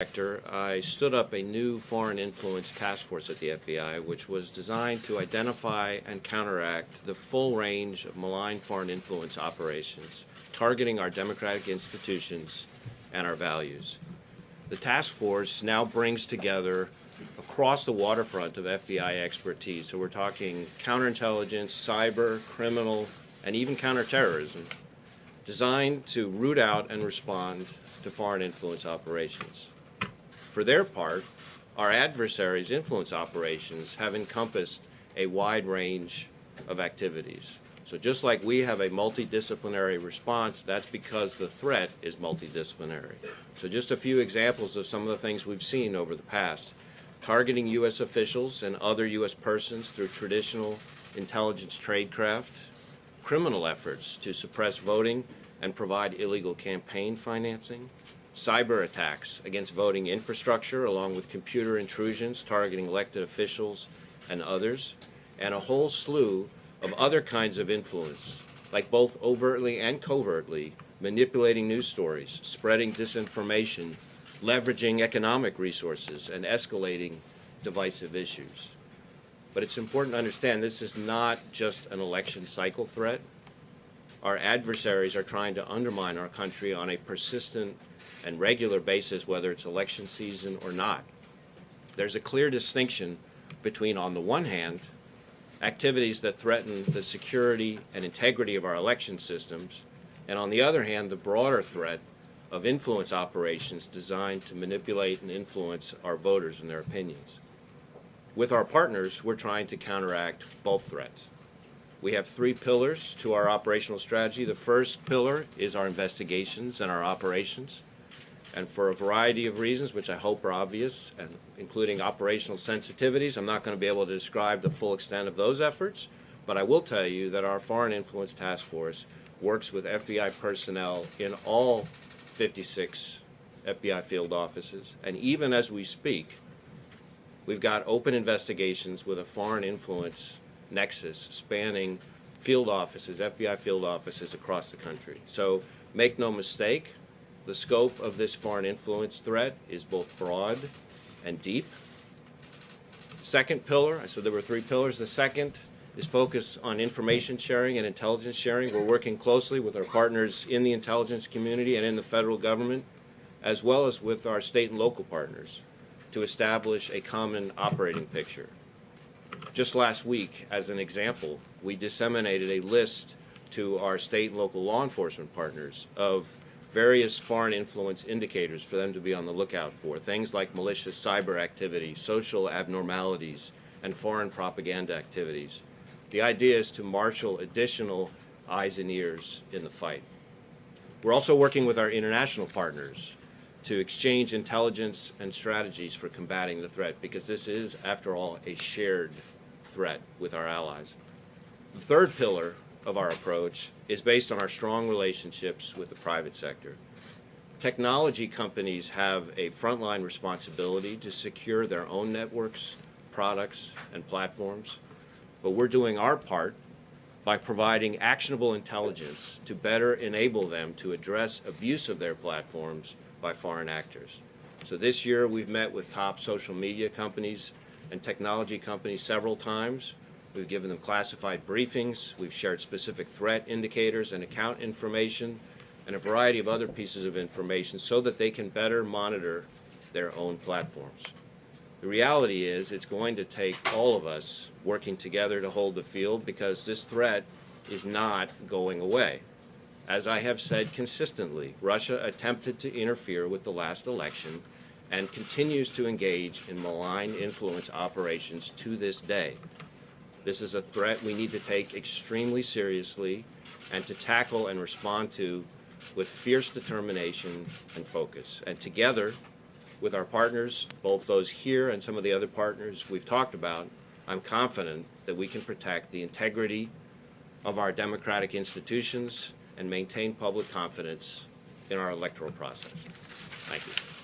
Director, I stood up a new foreign influence task force at the FBI, which was designed to identify and counteract the full range of malign foreign influence operations, targeting our democratic institutions and our values. The task force now brings together across the waterfront of FBI expertise, so we're talking counterintelligence, cyber, criminal, and even counterterrorism, designed to root out and respond to foreign influence operations. For their part, our adversaries' influence operations have encompassed a wide range of activities. So just like we have a multidisciplinary response, that's because the threat is multidisciplinary. So just a few examples of some of the things we've seen over the past. Targeting U.S. officials and other U.S. persons through traditional intelligence tradecraft, criminal efforts to suppress voting and provide illegal campaign financing, cyber attacks against voting infrastructure along with computer intrusions targeting elected officials and others, and a whole slew of other kinds of influence, like both overtly and covertly manipulating news stories, spreading disinformation, leveraging economic resources, and escalating divisive issues. But it's important to understand this is not just an election cycle threat. Our adversaries are trying to undermine our country on a persistent and regular basis, whether it's election season or not. There's a clear distinction between, on the one hand, activities that threaten the security and integrity of our election systems, and on the other hand, the broader threat of influence operations designed to manipulate and influence our voters and their opinions. With our partners, we're trying to counteract both threats. We have three pillars to our operational strategy. The first pillar is our investigations and our operations. And for a variety of reasons, which I hope are obvious, and including operational sensitivities, I'm not going to be able to describe the full extent of those efforts, but I will tell you that our Foreign Influence Task Force works with FBI personnel in all 56 FBI field offices. And even as we speak, we've got open investigations with a foreign influence nexus spanning field offices, FBI field offices across the country. So make no mistake, the scope of this foreign influence threat is both broad and deep. Second pillar, I said there were three pillars. The second is focused on information sharing and intelligence sharing. We're working closely with our partners in the intelligence community and in the federal government, as well as with our state and local partners, to establish a common operating picture. Just last week, as an example, we disseminated a list to our state and local law enforcement partners of various foreign influence indicators for them to be on the lookout for, things like malicious cyber activity, social abnormalities, and foreign propaganda activities. The idea is to marshal additional eyes and ears in the fight. We're also working with our international partners to exchange intelligence and strategies for combating the threat, because this is, after all, a shared threat with our allies. The third pillar of our approach is based on our strong relationships with the private sector. Technology companies have a frontline responsibility to secure their own networks, products, and platforms, but we're doing our part by providing actionable intelligence to better enable them to address abuse of their platforms by foreign actors. So this year we've met with top social media companies and technology companies several times. We've given them classified briefings, we've shared specific threat indicators and account information, and a variety of other pieces of information so that they can better monitor their own platforms. The reality is it's going to take all of us working together to hold the field, because this threat is not going away. As I have said consistently, Russia attempted to interfere with the last election and continues to engage in malign influence operations to this day. This is a threat we need to take extremely seriously and to tackle and respond to with fierce determination and focus. And together with our partners, both those here and some of the other partners we've talked about, I'm confident that we can protect the integrity of our democratic institutions and maintain public confidence in our electoral process. Thank you.